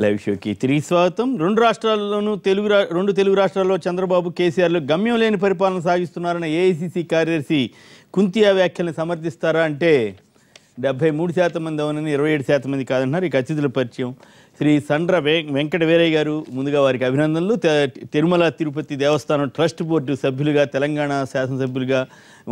Live షోకి తిరిగి స్వాగతం. రెండు తెలుగు రాష్ట్రాల్లో చంద్రబాబు కేసీఆర్లు గమ్యం లేని పరిపాలన సాగిస్తున్నారన్న ఏఐసీసీ కార్యదర్శి కుంతియా వ్యాఖ్యల్ని సమర్థిస్తారా అంటే 73% మంది అవునని 27% మంది కాదంటున్నారు. ఇక అతిథుల పరిచయం శ్రీ సండ్ర వెంకట వీరయ్య గారు, ముందుగా వారికి అభినందనలు. తిరుమల తిరుపతి దేవస్థానం ట్రస్ట్ బోర్డు సభ్యులుగా, తెలంగాణ శాసనసభ్యులుగా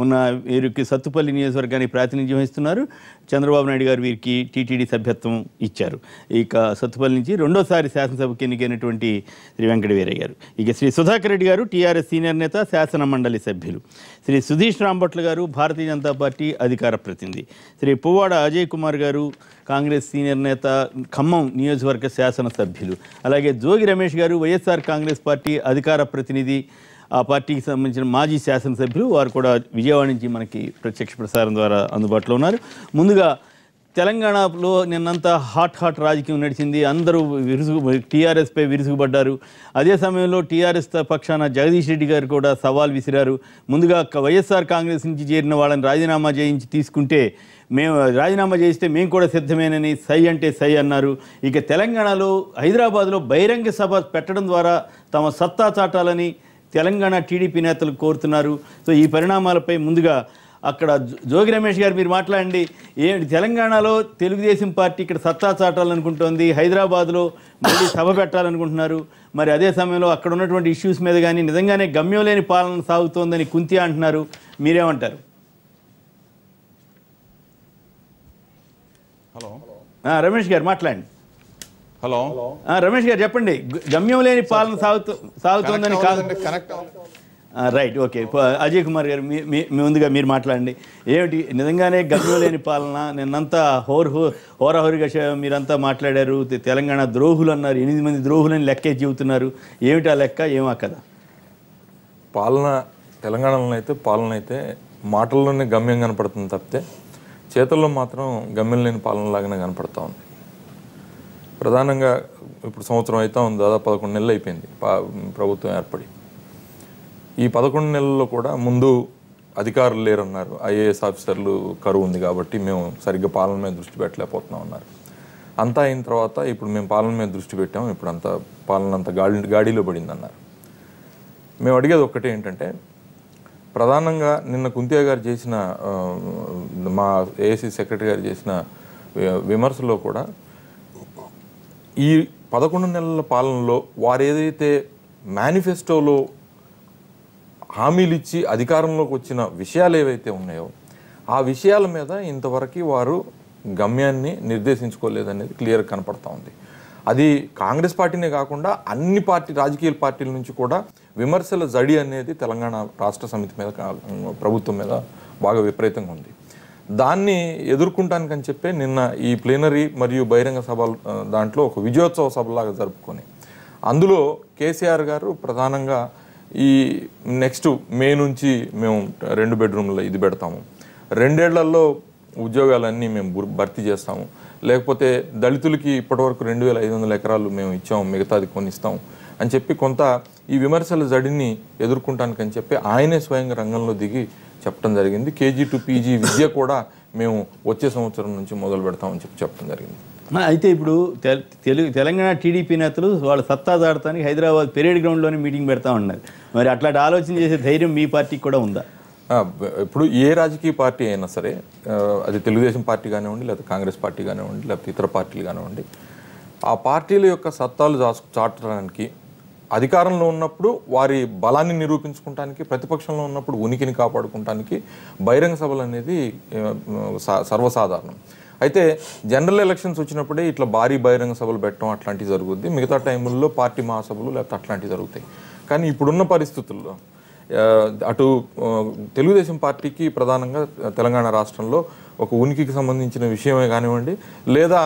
ఉన్న వీరికి సత్తుపల్లి నియోజకవర్గానికి ప్రాతినిధ్యం వహిస్తున్నారు. చంద్రబాబు నాయుడు గారు వీరికి టీటీడీ సభ్యత్వం ఇచ్చారు. ఇక సత్తుపల్లి నుంచి రెండోసారి శాసనసభకు ఎన్నికైనటువంటి శ్రీ వెంకట వీరయ్య గారు. ఇక శ్రీ సుధాకర్ రెడ్డి గారు టీఆర్ఎస్ సీనియర్ నేత, శాసన మండలి సభ్యులు. శ్రీ సుధీష్ రాంభట్ల గారు భారతీయ జనతా పార్టీ అధికార ప్రతినిధి. శ్రీ పువ్వాడ అజయ్ కుమార్ గారు కాంగ్రెస్ సీనియర్ నేత, ఖమ్మం నియోజకవర్గ శాసనసభ్యులు. అలాగే జోగి రమేష్ గారు వైఎస్ఆర్ కాంగ్రెస్ పార్టీ అధికార ప్రతినిధి, ఆ పార్టీకి సంబంధించిన మాజీ శాసనసభ్యులు. వారు కూడా విజయవాడ నుంచి మనకి ప్రత్యక్ష ప్రసారం ద్వారా అందుబాటులో ఉన్నారు. ముందుగా తెలంగాణలో నిన్నంతా హాట్ రాజకీయం నడిచింది. అందరూ టీఆర్ఎస్పై విరుసుగుపడ్డారు. అదే సమయంలో టీఆర్ఎస్ పక్షాన జగదీష్ రెడ్డి గారు కూడా సవాల్ విసిరారు. ముందుగా వైఎస్ఆర్ కాంగ్రెస్ నుంచి చేరిన వాళ్ళని రాజీనామా చేయించి తీసుకుంటే మేము రాజీనామా చేస్తే మేము కూడా సిద్ధమేనని సై అంటే సై అన్నారు. ఇక తెలంగాణలో హైదరాబాద్లో బహిరంగ సభ పెట్టడం ద్వారా తమ సత్తా చాటాలని తెలంగాణ టీడీపీ నేతలు కోరుతున్నారు. సో ఈ పరిణామాలపై ముందుగా అక్కడ జోగి రమేష్ గారు మీరు మాట్లాడండి. తెలంగాణలో తెలుగుదేశం పార్టీ ఇక్కడ సత్తా చాటాలనుకుంటోంది, హైదరాబాద్లో మళ్ళీ సభ పెట్టాలనుకుంటున్నారు. మరి అదే సమయంలో అక్కడ ఉన్నటువంటి ఇష్యూస్ మీద కానీ నిజంగానే గమ్యం లేని పాలన సాగుతోందని కుంతియా అంటున్నారు. మీరేమంటారు? హలో రమేష్ గారు మాట్లాడండి. హలో రమేష్ గారు చెప్పండి. గమ్యం లేని పాలన సాగుతోందని కాదు. Right, okay. అజయ్ కుమార్ గారు ముందుగా మీరు మాట్లాడండి. ఏమిటి నిజంగానే గమ్యం లేని పాలన? నిన్నంతా హోరాహోరిగా మీరంతా మాట్లాడారు. తెలంగాణ ద్రోహులు అన్నారు. 8 మంది ద్రోహులని లెక్కే చెబుతున్నారు. ఏమిటి ఆ లెక్క, ఏమా కదా? పాలన తెలంగాణలో అయితే పాలన అయితే మాటల్లోనే గమ్యం కనపడుతుంది తప్పితే చేతుల్లో మాత్రం గమ్యం లేని పాలనలాగానే కనపడతా ఉంది. ప్రధానంగా ఇప్పుడు సంవత్సరం అయితే ఉంది, దాదాపు 11 నెలలు అయిపోయింది ప్రభుత్వం ఏర్పడి. ఈ 11 నెలల్లో కూడా ముందు అధికారులు లేరన్నారు. ఐఏఎస్ ఆఫీసర్లు కరువు ఉంది కాబట్టి మేము సరిగ్గా పాలన మీద దృష్టి పెట్టలేకపోతున్నాం అన్నారు. అంతా అయిన తర్వాత ఇప్పుడు మేము పాలన మీద దృష్టి పెట్టాము, ఇప్పుడు అంతా పాలన అంతా గాడిలో పడింది అన్నారు. మేము అడిగేది ఒక్కటే ఏంటంటే, ప్రధానంగా నిన్న కుంతియా గారు చేసిన, మా ఏఐసీ సెక్రటరీ గారు చేసిన విమర్శలో కూడా ఈ 11 నెలల పాలనలో వారు ఏదైతే మేనిఫెస్టోలో హామీలు ఇచ్చి అధికారంలోకి వచ్చిన విషయాలు ఏవైతే ఉన్నాయో ఆ విషయాల మీద ఇంతవరకు వారు గమ్యాన్ని నిర్దేశించుకోలేదనేది క్లియర్గా కనపడతా ఉంది. అది కాంగ్రెస్ పార్టీనే కాకుండా అన్ని రాజకీయ పార్టీల నుంచి కూడా విమర్శల జడి అనేది తెలంగాణ రాష్ట్ర సమితి మీద, ప్రభుత్వం మీద బాగా విపరీతంగా ఉంది. దాన్ని ఎదుర్కొంటానికని చెప్పి నిన్న ఈ ప్లీనరీ మరియు బహిరంగ సభలు దాంట్లో ఒక విజయోత్సవ సభలాగా జరుపుకొని అందులో కేసీఆర్ గారు ప్రధానంగా ఈ నెక్స్ట్ మే నుంచి మేము 2 బెడ్రూమ్ల ఇది పెడతాము, 2 ఏళ్లలో ఉద్యోగాలన్నీ మేము భర్తీ చేస్తాము, లేకపోతే దళితులకి ఇప్పటివరకు 2500 ఎకరాలు మేము ఇచ్చాము, మిగతాది కొనిస్తాము అని చెప్పి కొంత ఈ విమర్శల జడిని ఎదుర్కొంటానికని చెప్పి ఆయనే స్వయంగా రంగంలో దిగి చెప్పడం జరిగింది. KG to PG విద్య కూడా మేము వచ్చే సంవత్సరం నుంచి మొదలు పెడతామని చెప్పడం జరిగింది. అయితే ఇప్పుడు తెలంగాణ టీడీపీ నేతలు వాళ్ళ సత్తా దాడటానికి హైదరాబాద్ పెరేడ్ గ్రౌండ్లోనే మీటింగ్ పెడతా ఉన్నారు. మరి అట్లాంటి ఆలోచన చేసే ధైర్యం మీ పార్టీకి కూడా ఉందా? ఇప్పుడు ఏ రాజకీయ పార్టీ అయినా సరే, అది తెలుగుదేశం పార్టీ కానివ్వండి, లేకపోతే కాంగ్రెస్ పార్టీ కానివ్వండి, లేకపోతే ఇతర పార్టీలు కానివ్వండి, ఆ పార్టీల యొక్క సత్తాలు చాటడానికి అధికారంలో ఉన్నప్పుడు వారి బలాన్ని నిరూపించుకోవడానికి, ప్రతిపక్షంలో ఉన్నప్పుడు ఉనికిని కాపాడుకోవడానికి బహిరంగ సభలు అనేది సర్వసాధారణం. అయితే జనరల్ ఎలక్షన్స్ వచ్చినప్పుడే ఇట్లా భారీ బహిరంగ సభలు పెట్టడం అట్లాంటివి జరుగుద్ది. మిగతా టైంల్లో పార్టీ మహాసభలు లేకపోతే అట్లాంటివి జరుగుతాయి. కానీ ఇప్పుడున్న పరిస్థితుల్లో అటు తెలుగుదేశం పార్టీకి ప్రధానంగా తెలంగాణ రాష్ట్రంలో ఒక ఉనికికి సంబంధించిన విషయమే కానివ్వండి, లేదా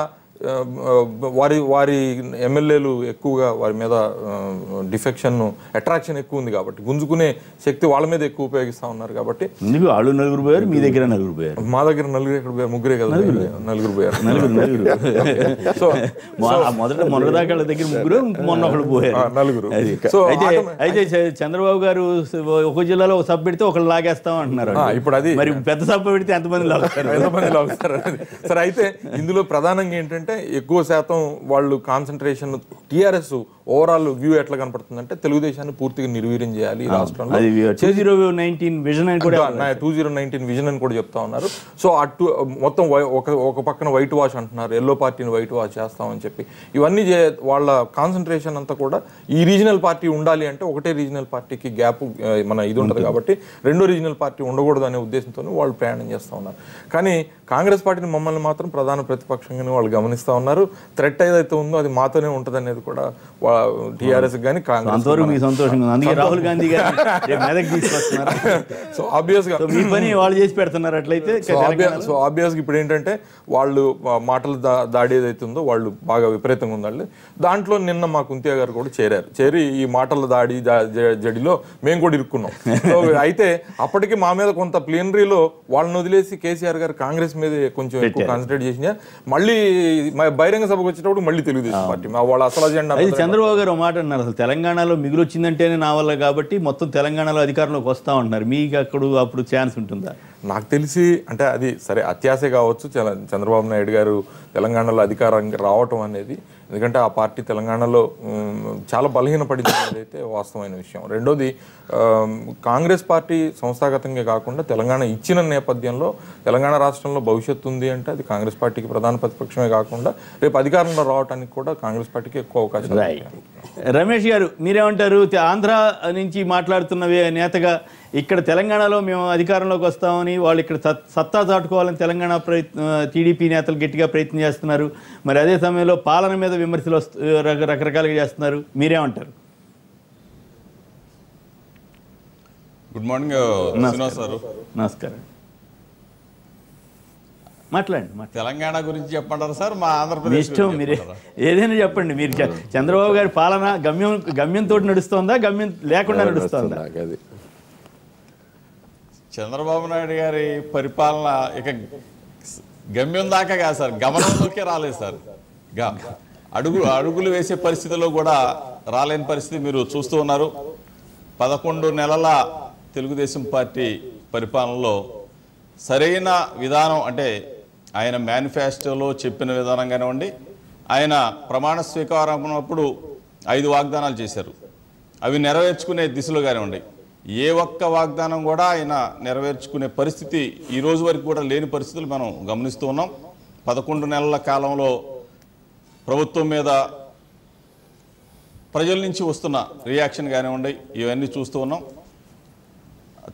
వారి ఎమ్మెల్యేలు ఎక్కువగా వారి మీద డిఫెక్షన్ అట్రాక్షన్ ఎక్కువ ఉంది కాబట్టి గుంజుకునే శక్తి వాళ్ళ మీద ఎక్కువ ఉపయోగిస్తూ ఉన్నారు కాబట్టి వాళ్ళు 9 పోయారు, మీ దగ్గర 9 పోయారు, మా దగ్గర 9 ఎక్కడ పోయారు, 3 కదా, 9 పోయారు. సో మొదటి దాకా దగ్గర 3, మొన్న ఒకడు పోయారు 4. సో అయితే చంద్రబాబు గారు ఒక జిల్లాలో ఒక సభ పెడితే ఒకళ్ళు లాగేస్తాం అంటున్నారు. ఇప్పుడు అది మరి పెద్ద సభ పెడితే ఎంతమంది లాగుతారు? సరే, అయితే ఇందులో ప్రధానంగా ఏంటంటే ఏంటంటే ఎక్కువ శాతం వాళ్ళు కాన్సన్ట్రేషన్ టీఆర్ఎస్ ఓవరాల్ వ్యూ ఎట్లా కనపడుతుందంటే తెలుగుదేశాన్ని పూర్తిగా నిర్వీర్యం చేయాలి ఈ రాష్ట్రంలో. 2019 విజన్ అని కూడా 2019 విజన్ అని కూడా చెప్తా ఉన్నారు. సో అటు మొత్తం ఒక పక్కన వైట్ వాష్ అంటున్నారు, ఎల్లో పార్టీని వైట్ వాష్ చేస్తామని చెప్పి. ఇవన్నీ వాళ్ళ కాన్సన్ట్రేషన్ అంతా కూడా ఈ రీజనల్ పార్టీ ఉండాలి అంటే ఒకటే రీజనల్ పార్టీకి గ్యాప్ మన ఇది ఉంటుంది కాబట్టి రెండో రీజనల్ పార్టీ ఉండకూడదు అనే ఉద్దేశంతో వాళ్ళు ప్రయాణం చేస్తూ ఉన్నారు. కానీ కాంగ్రెస్ పార్టీని మమ్మల్ని మాత్రం ప్రధాన ప్రతిపక్షంగానే వాళ్ళు గమనిస్తూ ఉన్నారు. థ్రెట్ ఏదైతే ఉందో అది మాతోనే ఉంటుంది అనేది కూడా టీఆర్ఎస్ కానీ కాంగ్రెస్. రాహుల్ గాంధీ సో ఆబ్వియస్ గా మీ పని వాళ్ళు చేసి పెడుతున్నారు అట్లయితే. సో ఆబ్వియస్ గా ఇప్పుడు ఏంటంటే వాళ్ళు మాటల దాడి ఏదైతే ఉందో వాళ్ళు బాగా విపరీతంగా ఉండాలి. దాంట్లో నిన్న మా కుంతియా గారు కూడా చేరి ఈ మాటల దాడి జడిలో మేము కూడా ఇరుక్కున్నాం. సో అయితే అప్పటికి మా మీద కొంత ప్లీనరీలో వాళ్ళని వదిలేసి కేసీఆర్ గారు కాంగ్రెస్ మీద కొంచెం ఎక్కువ కాన్సన్ట్రేట్ చేసిన, మళ్ళీ బహిరంగ సభకు వచ్చేటప్పుడు మళ్ళీ తెలుగుదేశం పార్టీ వాళ్ళ అసలు అజెండా. చంద్రబాబు గారు మాట అన్నారు, అసలు తెలంగాణలో మిగులు వచ్చిందంటేనే నా వల్ల కాబట్టి మొత్తం తెలంగాణలో అధికారంలోకి వస్తా ఉంటున్నారు, మీకు అప్పుడు ఛాన్స్ ఉంటుందా? నాకు తెలిసి అంటే అది సరే అత్యాశే కావచ్చు చంద్రబాబు నాయుడు గారు తెలంగాణలో అధికారానికి రావటం అనేది. ఎందుకంటే ఆ పార్టీ తెలంగాణలో చాలా బలహీనపడింది అనేది అయితే వాస్తవమైన విషయం. రెండోది కాంగ్రెస్ పార్టీ సంస్థాగతంగా కాకుండా తెలంగాణ ఇచ్చిన నేపథ్యంలో తెలంగాణ రాష్ట్రంలో భవిష్యత్తు ఉంది అంటే అది కాంగ్రెస్ పార్టీకి ప్రధాన ప్రతిపక్షమే కాకుండా రేపు అధికారంలో రావడానికి కూడా కాంగ్రెస్ పార్టీకి ఎక్కువ అవకాశం. రమేష్ గారు మీరేమంటారు? ఆంధ్ర నుంచి మాట్లాడుతున్న నేతగా ఇక్కడ తెలంగాణలో మేము అధికారంలోకి వస్తామని వాళ్ళు ఇక్కడ సత్తా చాటుకోవాలని తెలంగాణ టీడీపీ నేతలు గట్టిగా ప్రయత్నం చేస్తున్నారు. మరి అదే సమయంలో పాలన మీద విమర్శలు రకరకాలుగా చేస్తున్నారు, మీరేమంటారు? గుడ్ మార్నింగ్ శ్రీనివాస్ గారు. నమస్కారం. మాట్లాడండి. తెలంగాణ గురించి చెప్పంటారు సార్? మా ఆంధ్రప్రదేశ్ ఇష్టం, మీరే ఏదైనా చెప్పండి. మీరు చంద్రబాబు గారి పాలన గమ్యంతో నడుస్తోందా, గమ్యం లేకుండా నడుస్తోందా? చంద్రబాబు నాయుడు గారి పరిపాలన ఇక గమ్యం దాకా కాదు సార్, గమనంలోకే రాలేదు సార్. అడుగులు వేసే పరిస్థితిలో కూడా రాలేని పరిస్థితి మీరు చూస్తూ ఉన్నారు. 11 నెలల తెలుగుదేశం పార్టీ పరిపాలనలో సరైన విధానం అంటే ఆయన మేనిఫెస్టోలో చెప్పిన విధానం కానివ్వండి, ఆయన ప్రమాణ స్వీకారం అప్పుడు 5 వాగ్దానాలు చేశారు, అవి నెరవేర్చుకునే దిశలో కానివ్వండి, ఏ ఒక్క వాగ్దానం కూడా ఆయన నెరవేర్చుకునే పరిస్థితి ఈ రోజు వరకు కూడా లేని పరిస్థితులు మనం గమనిస్తూ ఉన్నాం. 11 నెలల కాలంలో ప్రభుత్వం మీద ప్రజల నుంచి వస్తున్న రియాక్షన్ కానివ్వండి, ఇవన్నీ చూస్తూ ఉన్నాం.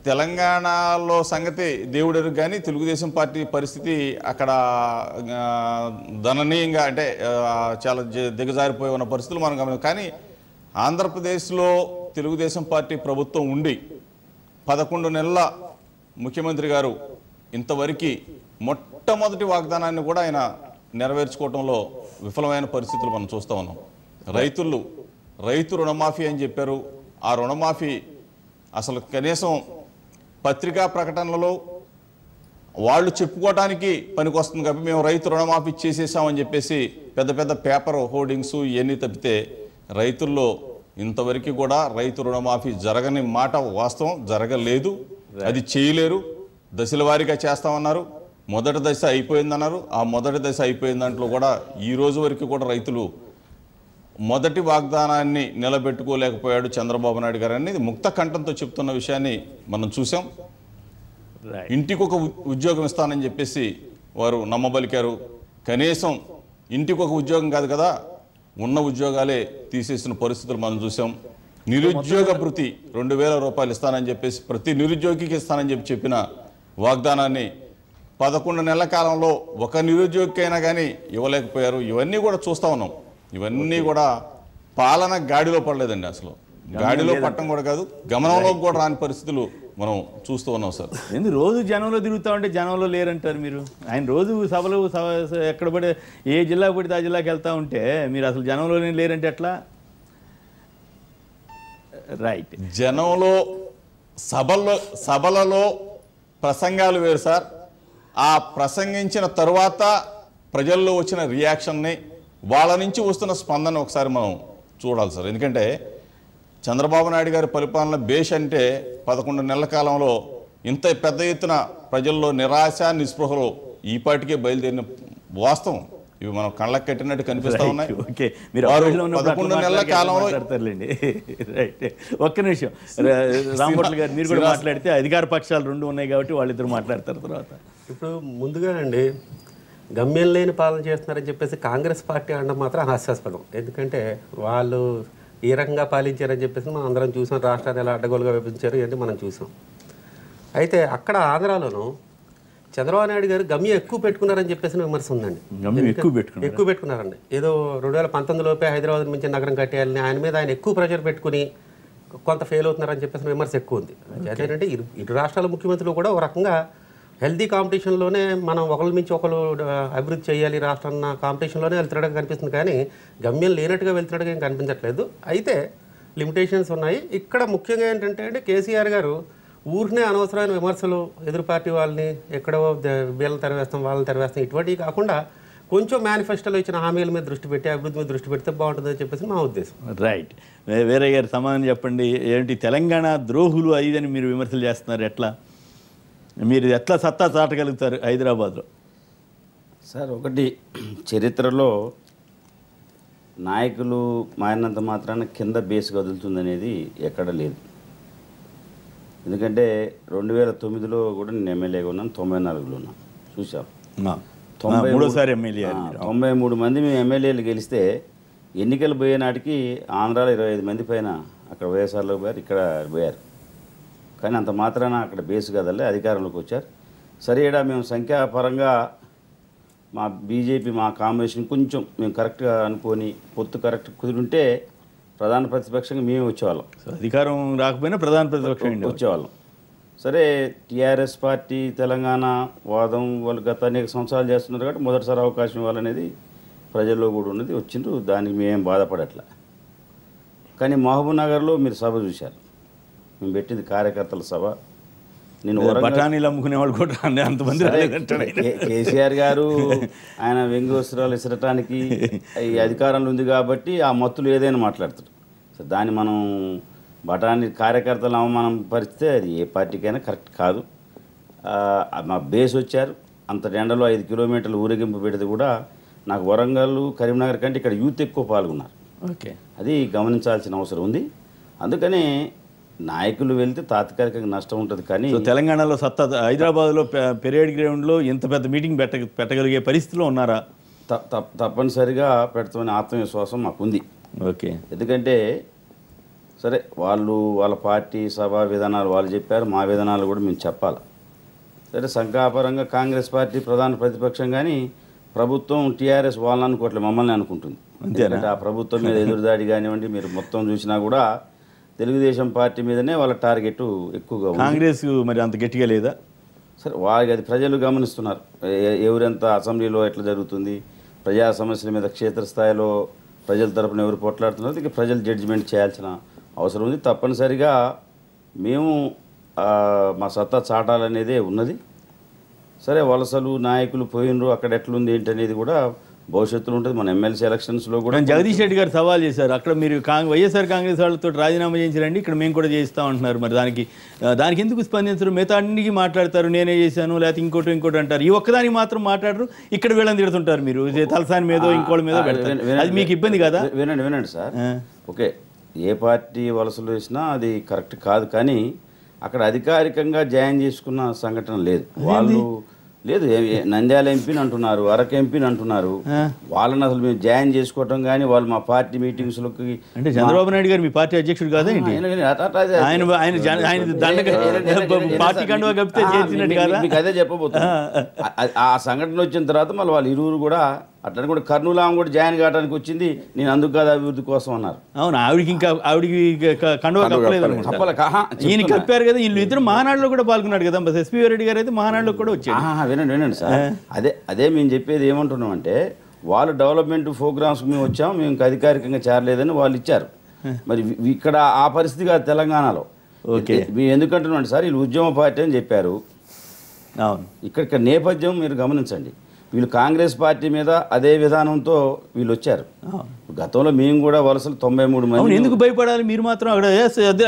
తెలంగాణలో సంగతి దేవుడు కానీ తెలుగుదేశం పార్టీ పరిస్థితి అక్కడ దణనీయంగా అంటే చాలా దిగజారిపోయి ఉన్న పరిస్థితులు మనం గమనిస్తాం. కానీ ఆంధ్రప్రదేశ్లో తెలుగుదేశం పార్టీ ప్రభుత్వం ఉండి 11 నెలల ముఖ్యమంత్రి గారు ఇంతవరకు మొట్టమొదటి వాగ్దానాన్ని కూడా ఆయన నెరవేర్చుకోవడంలో విఫలమైన పరిస్థితులు మనం చూస్తూ ఉన్నాం. రైతు రుణమాఫీ అని చెప్పారు. ఆ రుణమాఫీ అసలు కనీసం పత్రికా ప్రకటనలలో వాళ్ళు చెప్పుకోవడానికి పనికొస్తుంది కాబట్టి మేము రైతు రుణమాఫీ చేసేసామని చెప్పేసి పెద్ద పెద్ద పేపర్ హోర్డింగ్స్ ఇవన్నీ తప్పితే రైతుల్లో ఇంతవరకు కూడా రైతు రుణమాఫీ జరగని మాట వాస్తవం, జరగలేదు. అది చేయలేరు. దశల వారీగా చేస్తామన్నారు. మొదటి దశ అయిపోయిందన్నారు. ఆ మొదటి దశ అయిపోయిన దాంట్లో కూడా ఈ రోజు వరకు కూడా రైతులు మొదటి వాగ్దానాన్ని నిలబెట్టుకోలేకపోయాడు చంద్రబాబు నాయుడు గారు అనేది ముక్త కంఠంతో చెప్తున్న విషయాన్ని మనం చూసాం. ఇంటికి ఒక ఉద్యోగం ఇస్తానని చెప్పేసి వారు నమ్మబలికారు. కనీసం ఇంటికి ఒక ఉద్యోగం కాదు కదా, ఉన్న ఉద్యోగాలే తీసేసిన పరిస్థితులు మనం చూసాం. నిరుద్యోగ భృతి 2000 రూపాయలు ఇస్తానని చెప్పేసి ప్రతి నిరుద్యోగికి ఇస్తానని చెప్పిన వాగ్దానాన్ని 11 నెలల కాలంలో ఒక నిరుద్యోగికైనా కానీ ఇవ్వలేకపోయారు. ఇవన్నీ కూడా చూస్తూ ఉన్నాం. ఇవన్నీ కూడా పాలన గాడిలో పడలేదండి. అసలు గాడిలో పట్టడం కూడా కాదు, గమనంలో కూడా రాని పరిస్థితులు మనం చూస్తూ ఉన్నాం సార్. ఎందుకు రోజు జనంలో తిరుగుతా ఉంటే జనంలో లేరంటారు మీరు? ఆయన రోజు సభలు ఎక్కడ పడి ఏ జిల్లాకు పడితే ఆ జిల్లాకి వెళ్తూ ఉంటే మీరు అసలు జనంలోనే లేరంటే ఎట్లా? రైట్. జనంలో సభలలో ప్రసంగాలు వేరు సార్. ఆ ప్రసంగించిన తరువాత ప్రజల్లో వచ్చిన రియాక్షన్ని, వాళ్ళ నుంచి వస్తున్న స్పందన ఒకసారి మనం చూడాలి సార్. ఎందుకంటే చంద్రబాబు నాయుడు గారి పరిపాలన బేష్ అంటే 11 నెలల కాలంలో ఇంత పెద్ద ఎత్తున ప్రజల్లో నిరాశ నిస్పృహలు ఈ పాటికే బయలుదేరిన వాస్తవం. ఇవి మనం కళ్ళకు కట్టినట్టు కనిపిస్తూ ఉన్నాయి. ఓకే, మీరు వారు అపోజిషన్లో ఉన్నప్పుడు 11 అట్లా నెలల కాలంలో మాట్లాడతారులేండి. రైట్, ఒక్క నిమిషం రాంభట్ల గారు మీరు కూడా మాట్లాడితే అధికార పక్షాలు రెండు ఉన్నాయి కాబట్టి వాళ్ళిద్దరు మాట్లాడతారు తర్వాత. ఇప్పుడు ముందుగానండి గమ్యం లేని పాలన చేస్తున్నారని చెప్పేసి కాంగ్రెస్ పార్టీ అనడం మాత్రం హాస్యాస్పదం. ఎందుకంటే వాళ్ళు ఏ రకంగా పాలించారని చెప్పేసి మనం అందరం చూసాం. రాష్ట్రాన్ని ఎలా అడ్డగోలుగా విభజించారు ఇవన్నీ మనం చూసాం. అయితే అక్కడ ఆంధ్రాలోనూ చంద్రబాబు నాయుడు గారు గమ్యం ఎక్కువ పెట్టుకున్నారని చెప్పేసి విమర్శ ఉందండి. ఎక్కువ పెట్టుకున్నారండి. ఏదో 2019లోపే హైదరాబాద్ నుంచి నగరం కట్టేయాలని ఆయన మీద ఆయన ఎక్కువ ప్రెషర్ పెట్టుకుని కొంత ఫెయిల్ అవుతున్నారని చెప్పేసి విమర్శ ఎక్కువ ఉంది. ఏంటంటే ఇరు రాష్ట్రాల ముఖ్యమంత్రులు కూడా ఒక రకంగా హెల్తీ కాంపిటీషన్లోనే మనం ఒకరి నుంచి ఒకరు అభివృద్ధి చేయాలి రాష్ట్రాన్న కాంపిటీషన్లోనే వెళ్తున్నట్టుగా కనిపిస్తుంది, కానీ గమ్యం లేనట్టుగా వెళ్తున్నట్టుగా ఏం కనిపించట్లేదు. అయితే లిమిటేషన్స్ ఉన్నాయి. ఇక్కడ ముఖ్యంగా ఏంటంటే అండి కేసీఆర్ గారు ఊరినే అనవసరమైన విమర్శలు ఎదురు పార్టీ వాళ్ళని ఎక్కడో వీళ్ళని తెరవేస్తాం వాళ్ళని తెరవేస్తాం ఇటువంటివి కాకుండా కొంచెం మేనిఫెస్టోలో ఇచ్చిన హామీల మీద దృష్టి పెట్టి అభివృద్ధి మీద దృష్టి పెడితే బాగుంటుందని చెప్పేసి మా ఉద్దేశం. రైట్, వేరే గారు సమాధానం చెప్పండి. ఏంటి తెలంగాణ ద్రోహులు అయ్యిదని మీరు విమర్శలు చేస్తున్నారు, ఎట్లా మీరు ఎట్లా సత్తా చాటగలుగుతారు హైదరాబాద్లో? సార్, ఒకటి చరిత్రలో నాయకులు మారినంత మాత్రాన కింద బేస్ కదులుతుందనేది ఎక్కడ లేదు. ఎందుకంటే 2009లో కూడా నేను ఎమ్మెల్యేగా ఉన్నాను, 94లో ఉన్నాను, చూసాం. 93 మంది మేము ఎమ్మెల్యేలు గెలిస్తే ఎన్నికలు పోయే నాటికి ఆంధ్రాలో 25 మంది పైన అక్కడ వైఎస్ఆర్లో పోయారు, ఇక్కడ పోయారు. కానీ అంత మాత్రాన అక్కడ బేస్ కదలే అధికారంలోకి వచ్చారు. సరేడా మేము సంఖ్యాపరంగా మా బీజేపీ మా కాంబినేషన్ కొంచెం మేము కరెక్ట్గా అనుకొని పొత్తు కరెక్ట్ కుదిరుంటే ప్రధాన ప్రతిపక్షంగా మేము వచ్చేవాళ్ళం. అధికారం రాకపోయినా ప్రధాన ప్రతిపక్షం వచ్చేవాళ్ళం. సరే, టీఆర్ఎస్ పార్టీ తెలంగాణ వాదం వాళ్ళు గత అనేక సంవత్సరాలు చేస్తున్నారు కాబట్టి మొదటిసారి అవకాశం ఇవ్వాలనేది ప్రజల్లో కూడా ఉన్నది, వచ్చిండ్రు. దానికి మేమేం బాధపడట్లా. కానీ మహబూబ్ నగర్లో మీరు సభ చూశారు, మేము పెట్టింది కార్యకర్తల సభ. నేను బఠానీలు అమ్ముకునే వాళ్ళు కూడా అంతమంది కేసీఆర్ గారు ఆయన వ్యంగ్య వస్త్రాలు ఇసరటానికి ఈ అధికారంలో ఉంది కాబట్టి ఆ మత్తులు ఏదైనా మాట్లాడతారు. సో దాన్ని మనం బఠానీ కార్యకర్తలు అవమానం పరిస్తే అది ఏ పార్టీకైనా కరెక్ట్ కాదు. మా బేస్ వచ్చారు, అంత ఎండలో 5 కిలోమీటర్లు ఊరేగింపు పెడితే కూడా నాకు వరంగల్ కరీంనగర్ కంటే ఇక్కడ యూత్ ఎక్కువ పాల్గొన్నారు. ఓకే, అది గమనించాల్సిన అవసరం ఉంది. అందుకని నాయకులు వెళ్తే తాత్కాలికంగా నష్టం ఉంటుంది. కానీ తెలంగాణలో సత్తా హైదరాబాద్లో పెరేడ్ గ్రౌండ్లో ఎంత పెద్ద మీటింగ్ పెట్టగలిగే పరిస్థితిలో ఉన్నారా? తప్పనిసరిగా పెడతామని ఆత్మవిశ్వాసం మాకుంది. ఓకే, ఎందుకంటే సరే వాళ్ళ పార్టీ సభా విధానాలు వాళ్ళు చెప్పారు, మా విధానాలు కూడా మేము చెప్పాలి. సరే, సంఖ్యాపరంగా కాంగ్రెస్ పార్టీ ప్రధాన ప్రతిపక్షం, కానీ ప్రభుత్వం టీఆర్ఎస్ వాళ్ళని అనుకోవట్లేదు, మమ్మల్ని అనుకుంటుంది. ఎందుకంటే ఆ ప్రభుత్వం మీద ఎదురుదాడి కానివ్వండి మీరు మొత్తం చూసినా కూడా తెలుగుదేశం పార్టీ మీదనే వాళ్ళ టార్గెట్ ఎక్కువగా ఉంది. కాంగ్రెస్ మరి అంత గట్టిగా లేదా? సరే, వాళ్ళకి అది ప్రజలు గమనిస్తున్నారు. ఎవరెంత అసెంబ్లీలో ఎట్లా జరుగుతుంది, ప్రజా సమస్యల మీద క్షేత్రస్థాయిలో ప్రజల తరపున ఎవరు పోట్లాడుతున్నారు, ఇక ప్రజలు జడ్జిమెంట్ చేయాల్సిన అవసరం ఉంది. తప్పనిసరిగా మేము మా సత్తా చాటాలనేదే ఉన్నది. సరే, వలసలు నాయకులు పోయినరు, అక్కడ ఎట్లుంది ఏంటి అనేది కూడా భవిష్యత్తులో ఉంటుంది. మన ఎమ్మెల్సీ ఎలక్షన్స్లో కూడా జగదీష్ రెడ్డి గారు సవాల్ చేశారు, అక్కడ మీరు వైఎస్ఆర్ కాంగ్రెస్ వాళ్ళతో రాజీనామా చేయించారండి, ఇక్కడ మేము కూడా చేయిస్తాం అంటున్నారు. మరి దానికి ఎందుకు స్పందించరు? మిగతా అన్నిటికీ మాట్లాడతారు, నేనే చేశాను లేకపోతే ఇంకోటి అంటారు, ఈ ఒక్కదానికి మాత్రం మాట్లాడరు. ఇక్కడ వీళ్ళని తిడుతుంటారు, మీరు తలసాని మీదో ఇంకోటి మీద పెడతారు. అది మీకు ఇబ్బంది కదా? వినండి సార్, ఓకే, ఏ పార్టీ వలసలు వేసినా అది కరెక్ట్ కాదు. కానీ అక్కడ అధికారికంగా జాయిన్ చేసుకున్న సంఘటన లేదు. వాళ్ళు లేదు, నంద్యాల ఎంపీని అంటున్నారు, అరకు ఎంపీని అంటున్నారు. వాళ్ళని అసలు మేము జాయిన్ చేసుకోవటం కానీ వాళ్ళు మా పార్టీ మీటింగ్స్లోకి అంటే చంద్రబాబు నాయుడు గారు మీ పార్టీ అధ్యక్షుడు కాదా? మీకు అదే చెప్పబోతున్నా. ఆ సంఘటన వచ్చిన తర్వాత మళ్ళీ వాళ్ళు ఇరువురు కూడా అట్లని కూడా కర్నూలు ఆమె కూడా జాయిన్ కావడానికి వచ్చింది, నేను అందుకు కాదు అభివృద్ధి కోసం అన్నారు. అవును, ఆవిడికి కండువా కప్పలేదు, ఈయన కప్పారు కదా. వీళ్ళు ఇద్దరు మహానాడులో కూడా పాల్గొన్నాడు కదా, ఎస్పీ రెడ్డి గారు అయితే మహానాడులో కూడా వచ్చారు. వినండి సార్, అదే మేము చెప్పేది ఏమంటున్నామంటే వాళ్ళు డెవలప్మెంట్ ప్రోగ్రామ్స్ మేము వచ్చాము, మేము ఇంకా అధికారికంగా చేరలేదని వాళ్ళు ఇచ్చారు. మరి ఇక్కడ ఆ పరిస్థితి కాదు తెలంగాణలో. మేము ఎందుకంటున్నాం సార్, వీళ్ళు ఉద్యమ పార్టీ అని చెప్పారు. అవును, ఇక్కడ నేపథ్యం మీరు గమనించండి. వీళ్ళు కాంగ్రెస్ పార్టీ మీద అదే విధానంతో వీళ్ళు వచ్చారు. గతంలో మేము కూడా వలసలు 93 మంది. అవును, ఎందుకు భయపడాలి? మీరు మాత్రం అక్కడ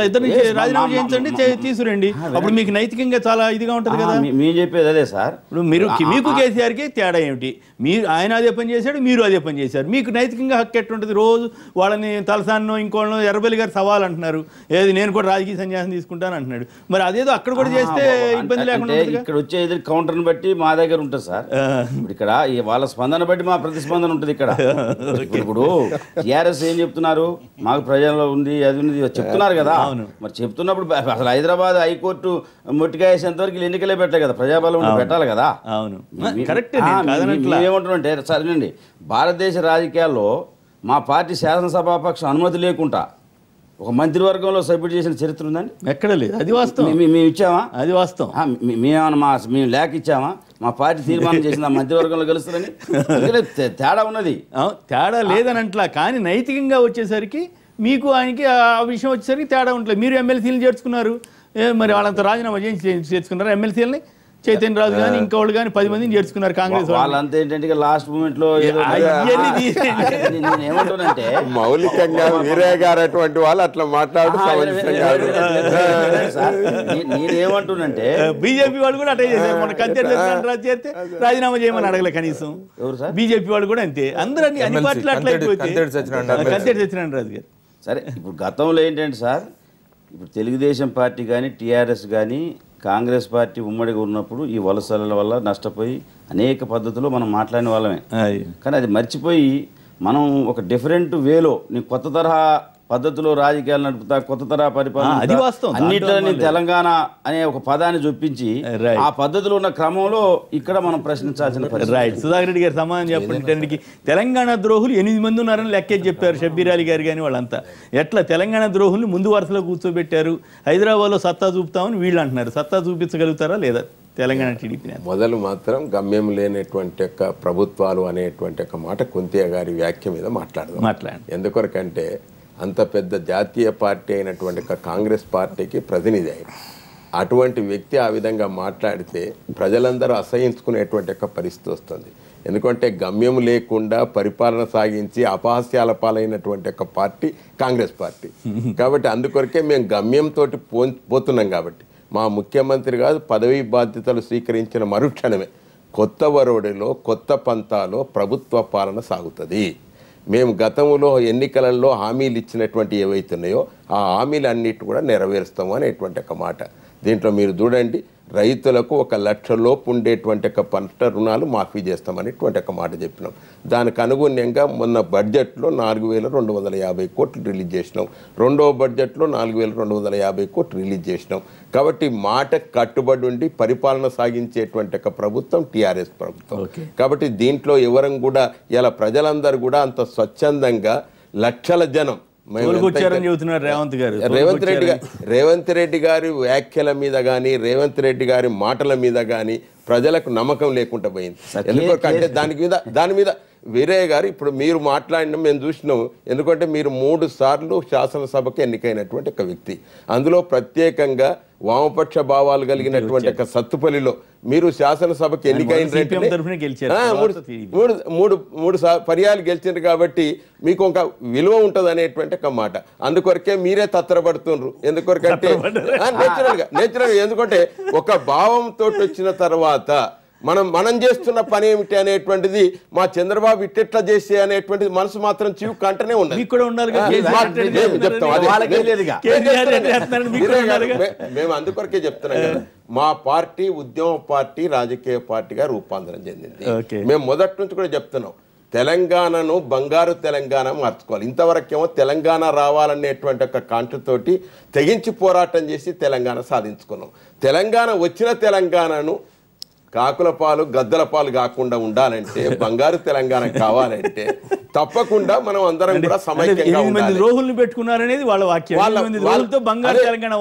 ఇద్దరిని రాజీనామా చేయించండి, తీసుకురండి. అప్పుడు మీకు నైతికంగా చాలా ఇదిగా ఉంటుంది కదా. మేము చెప్పేది అదే సార్. ఇప్పుడు మీరు మీకు కేసీఆర్కి తేడా ఏమిటి? మీరు ఆయన అదే పని చేశాడు, మీరు అదే పని చేశారు. మీకు నైతికంగా హక్కు ఎట్టుంటుంది? రోజు వాళ్ళని తలసాన్నో ఇంకోళ్ళనో ఎర్రబెల్లి గారు సవాల్ అంటున్నారు, ఏది నేను కూడా రాజకీయ సన్యాసం తీసుకుంటాను అంటున్నాడు. మరి అదేదో అక్కడ కూడా చేస్తే ఇబ్బంది లేకుండా ఇక్కడ వచ్చే ఎదురు కౌంటర్ని బట్టి మా దగ్గర ఉంటుంది సార్. ఇప్పుడు ఇక్కడ వాళ్ళ స్పందన బట్టి మా ప్రతిస్పందన ఉంటుంది ఇక్కడ. ఇప్పుడు టీఆర్ఎస్ ఏం చెప్తున్నారు? మాకు ప్రజల్లో ఉంది, అది ఉంది చెప్తున్నారు కదా. మరి చెప్తున్నప్పుడు అసలు హైదరాబాద్ హైకోర్టు మొట్టికాయేసేంత వరకు ఎన్నికలే పెట్టలే కదా, ప్రజాబలం పెట్టాలి కదా. అవును, కరెక్ట్. ఏమంటున్నారంటే సరేనండి, భారతదేశ రాజకీయాల్లో మా పార్టీ శాసనసభాపక్ష అనుమతి లేకుండా ఒక మంత్రివర్గంలో సభ్యుడు చేసిన చరిత్ర ఉందండి? ఎక్కడ లేదు. అది వాస్తవం. మేము ఇచ్చామా? అది వాస్తవం. మేము లేక ఇచ్చామా? మా పార్టీ తీర్మానం చేసింది ఆ మంత్రివర్గంలో కలుస్తుందని. తేడా ఉన్నది. తేడా లేదని అంటలా, కానీ నైతికంగా వచ్చేసరికి మీకు ఆయనకి ఆ విషయం వచ్చేసరికి తేడా ఉంటుంది. మీరు ఎమ్మెల్సీలు చేర్చుకున్నారు, మరి వాళ్ళంతా రాజీనామా చేసి చేర్చుకున్నారు ఎమ్మెల్సీలని. చైతన్య రాజు కానీ ఇంకోళ్ళు కానీ 10 మందిని చేర్చుకున్నారు కాంగ్రెస్ వాళ్ళంతా. ఏంటంటే లాస్ట్ మూమెంట్ లో ఏమంటానంటే మౌలికంగా వీరే గారు అటువంటి వాళ్ళు అట్లా మాట్లాడు. నేనేమంటున్నానంటే బీజేపీ వాళ్ళు కూడా అటే చేశారు. మన కంచెడు సత్యనారాయణ చేస్తే రాజీనామా చేయమని అడగలే కనీసం. బీజేపీ వాళ్ళు కూడా అంతే. అందరూ అన్ని పార్టీలు అట్లా అయిపోతే కంచెడు సత్యనారాయణ రాజు గారు. సరే, ఇప్పుడు గతంలో ఏంటంటే సార్, ఇప్పుడు తెలుగుదేశం పార్టీ కానీ టీఆర్ఎస్ కానీ కాంగ్రెస్ పార్టీ ఉమ్మడిగా ఉన్నప్పుడు ఈ వలసల వల్ల నష్టపోయి అనేక పద్ధతుల్లో మనం మాట్లాడిన వాళ్ళమే. కానీ అది మర్చిపోయి మనం ఒక డిఫరెంట్ వేలో నేను కొత్త తరహా పద్ధతిలో రాజకీయాలు నడుపుతా, కొత్త తరహా పరిపాలన, అన్నింటిలో నేను తెలంగాణ అనే ఒక పదాన్ని చూపించి ఆ పద్ధతిలో ఉన్న క్రమంలో ఇక్కడ మనం ప్రశ్నించాల్సిన పరిస్థితి. రైట్. సుధాకర్ రెడ్డి గారు సమాధానం చెప్పడానికి తెలంగాణ ద్రోహులు 8 మంది ఉన్నారని లెక్కే చెప్పారు షబ్బీర్ అలీ గారు కానీ వాళ్ళంతా. ఎట్లా తెలంగాణ ద్రోహుల్ని ముందు వరుసలో కూర్చోబెట్టారు? హైదరాబాద్లో సత్తా చూపుతామని వీళ్ళు అంటున్నారు. సత్తా చూపించగలుగుతారా లేదా తెలంగాణ టీడీపీ? మొదలు మాత్రం గమ్యం లేనటువంటి యొక్క ప్రభుత్వాలు అనేటువంటి ఒక మాట కుంతియా గారి వ్యాఖ్య మీద మాట్లాడదాం. ఎందుకొరకంటే అంత పెద్ద జాతీయ పార్టీ అయినటువంటి కాంగ్రెస్ పార్టీకి ప్రతినిధి అయిన అటువంటి వ్యక్తి ఆ విధంగా మాట్లాడితే ప్రజలందరూ అసహించుకునేటువంటి యొక్క పరిస్థితి వస్తుంది. ఎందుకంటే గమ్యం లేకుండా పరిపాలన సాగించి అపహాస్యాల పాలైనటువంటి ఒక పార్టీ కాంగ్రెస్ పార్టీ. కాబట్టి అందుకొరకే మేము గమ్యంతో పోతున్నాం. కాబట్టి మా ముఖ్యమంత్రి కాదు పదవీ బాధ్యతలు స్వీకరించిన మరుక్షణమే కొత్త వరోడిలో కొత్త పంతాలో ప్రభుత్వ పాలన సాగుతుంది. మేము గతంలో ఎన్నికలలో హామీలు ఇచ్చినటువంటి ఏవైతున్నాయో ఆ హామీలన్నిటి కూడా నెరవేరుస్తాము అనేటువంటి ఒక మాట. దీంట్లో మీరు చూడండి, రైతులకు 1 లక్ష లోపు ఉండేటువంటి ఒక పంట రుణాలు మాఫీ చేస్తామనేటువంటి ఒక మాట చెప్పినాం. దానికి అనుగుణ్యంగా మొన్న బడ్జెట్లో 4,250 కోట్లు రిలీజ్ చేసినాం. రెండవ బడ్జెట్లో 4,250 కోట్లు రిలీజ్ చేసినాం. కాబట్టి మాట కట్టుబడి ఉండి పరిపాలన సాగించేటువంటి ఒక ప్రభుత్వం టీఆర్ఎస్ ప్రభుత్వం. కాబట్టి దీంట్లో ఎవరం కూడా ఇలా ప్రజలందరూ కూడా అంత స్వచ్ఛందంగా లక్షల జనం రేవంత్ రెడ్డి గారి వ్యాఖ్యల మీద కానీ రేవంత్ రెడ్డి గారి మాటల మీద కానీ ప్రజలకు నమ్మకం లేకుండా పోయింది. ఎందుకంటే దాని మీద వీరయ్య గారు ఇప్పుడు మీరు మాట్లాడిన మేము చూసినాం. ఎందుకంటే మీరు 3 సార్లు శాసనసభకు ఎన్నికైనటువంటి ఒక వ్యక్తి, అందులో ప్రత్యేకంగా వామపక్ష భావాలు కలిగినటువంటి ఒక సత్తుపల్లిలో మీరు శాసనసభకు ఎన్నికైన మూడు పర్యాలు గెలిచారు. కాబట్టి మీకు ఒక విలువ ఉంటుంది అనేటువంటి ఒక మాట. అందుకొరకే మీరే తత్తరపడుతుండ్రు. ఎందుకొరకంటే నేచురల్గా ఎందుకంటే ఒక భావంతో వచ్చిన తర్వాత మనం చేస్తున్న పని ఏమిటి అనేటువంటిది మా చంద్రబాబు ఇట్టెట్లా చేసే అనేటువంటిది మనసు మాత్రం చీవు కంటనే ఉన్నది. మేము అందుకొరకే చెప్తున్నాం కదా, మా పార్టీ ఉద్యమ పార్టీ రాజకీయ పార్టీగా రూపాంతరం చెందింది. మేము మొదటి నుంచి కూడా చెప్తున్నాం, తెలంగాణను బంగారు తెలంగాణ మార్చుకోవాలి. ఇంతవరకేమో తెలంగాణ రావాలనేటువంటి ఒక కాంక్షతోటి తెగించి పోరాటం చేసి తెలంగాణ సాధించుకున్నాం. తెలంగాణ వచ్చిన తెలంగాణను కాకుల పాలు గద్దల పాలు కాకుండా ఉండాలంటే, బంగారు తెలంగాణ కావాలంటే తప్పకుండా మనం అందరం కూడా సమైక్యంగా ఉండాలి. ద్రోహుల్ని పెట్టుకున్నారనేది వాళ్ళ వాక్యం.